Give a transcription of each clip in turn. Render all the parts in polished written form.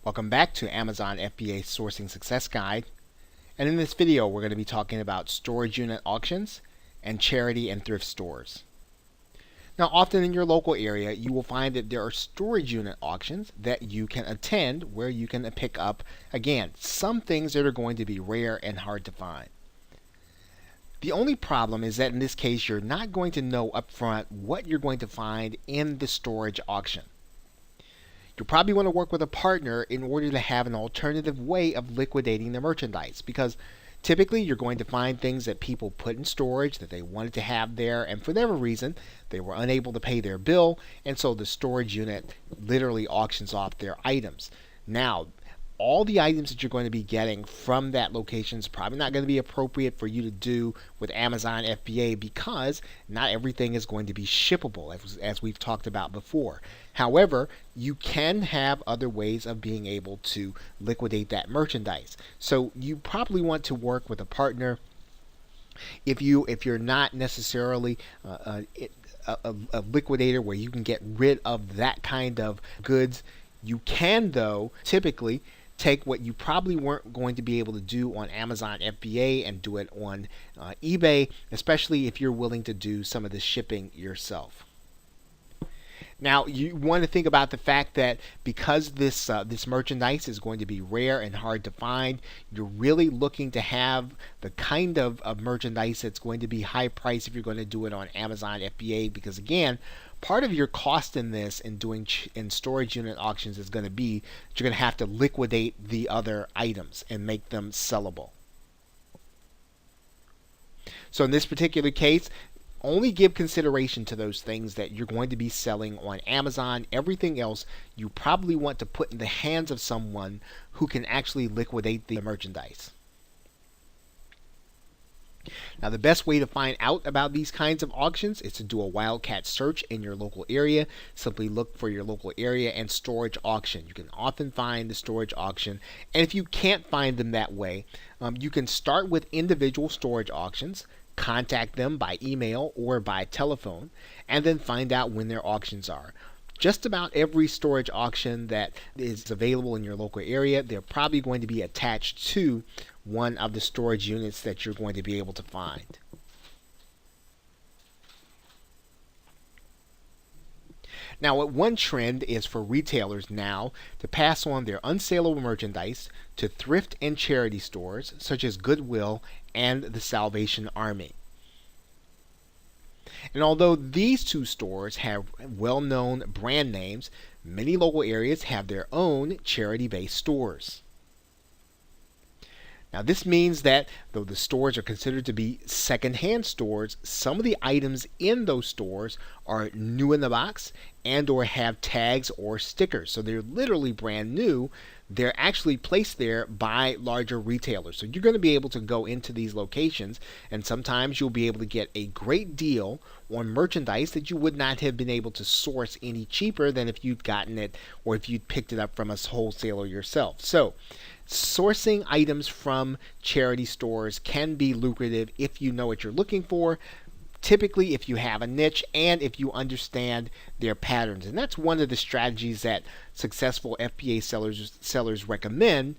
Welcome back to Amazon FBA Sourcing Success Guide. And in this video, we're going to be talking about storage unit auctions and charity and thrift stores. Now, often in your local area, you will find that there are storage unit auctions that you can attend where you can pick up, again, some things that are going to be rare and hard to find. The only problem is that in this case, you're not going to know upfront what you're going to find in the storage auction. You'll probably want to work with a partner in order to have an alternative way of liquidating the merchandise, because typically you're going to find things that people put in storage that they wanted to have there, and for whatever reason they were unable to pay their bill, and so the storage unit literally auctions off their items. Now, all the items that you're going to be getting from that location is probably not going to be appropriate for you to do with Amazon FBA, because not everything is going to be shippable, as we've talked about before. However, you can have other ways of being able to liquidate that merchandise. So you probably want to work with a partner. If you're not necessarily a liquidator where you can get rid of that kind of goods, you can though typically take what you probably weren't going to be able to do on Amazon FBA and do it on eBay, especially if you're willing to do some of the shipping yourself. Now, you want to think about the fact that because this merchandise is going to be rare and hard to find, you're really looking to have the kind of merchandise that's going to be high price if you're going to do it on Amazon FBA, because again, part of your cost in this in doing in storage unit auctions is going to be that you're going to have to liquidate the other items and make them sellable. So in this particular case, only give consideration to those things that you're going to be selling on Amazon. Everything else you probably want to put in the hands of someone who can actually liquidate the merchandise. Now, the best way to find out about these kinds of auctions is to do a wildcat search in your local area. Simply look for your local area and storage auction. You can often find the storage auction, and if you can't find them that way, you can start with individual storage auctions, contact them by email or by telephone, and then find out when their auctions are. Just about every storage auction that is available in your local area, they're probably going to be attached to one of the storage units that you're going to be able to find. Now, one trend is for retailers now to pass on their unsaleable merchandise to thrift and charity stores such as Goodwill and the Salvation Army. And although these two stores have well-known brand names, many local areas have their own charity-based stores. Now, this means that though the stores are considered to be second-hand stores, some of the items in those stores are new in the box and or have tags or stickers. So they're literally brand new. They're actually placed there by larger retailers. So you're going to be able to go into these locations, and sometimes you'll be able to get a great deal on merchandise that you would not have been able to source any cheaper than if you'd gotten it or if you'd picked it up from a wholesaler yourself. So sourcing items from charity stores can be lucrative if you know what you're looking for, typically if you have a niche and if you understand their patterns. And that's one of the strategies that successful FBA sellers recommend.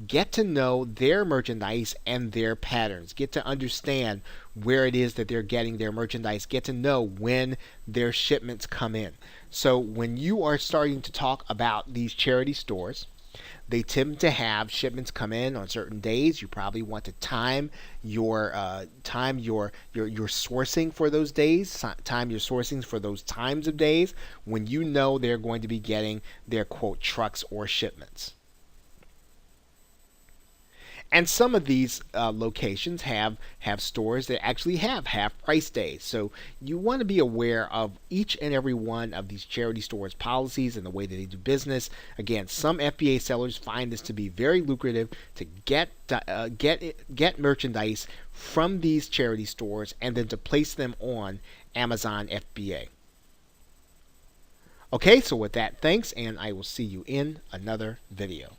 Get to know their merchandise and their patterns. Get to understand where it is that they're getting their merchandise. Get to know when their shipments come in. So when you are starting to talk about these charity stores, they tend to have shipments come in on certain days. You probably want to time your sourcing for those days, time your sourcings for those times of days when you know they're going to be getting their quote trucks or shipments. And some of these locations have stores that actually have half-price days. So you want to be aware of each and every one of these charity stores' policies and the way that they do business. Again, some FBA sellers find this to be very lucrative to get merchandise from these charity stores and then to place them on Amazon FBA. Okay, so with that, thanks, and I will see you in another video.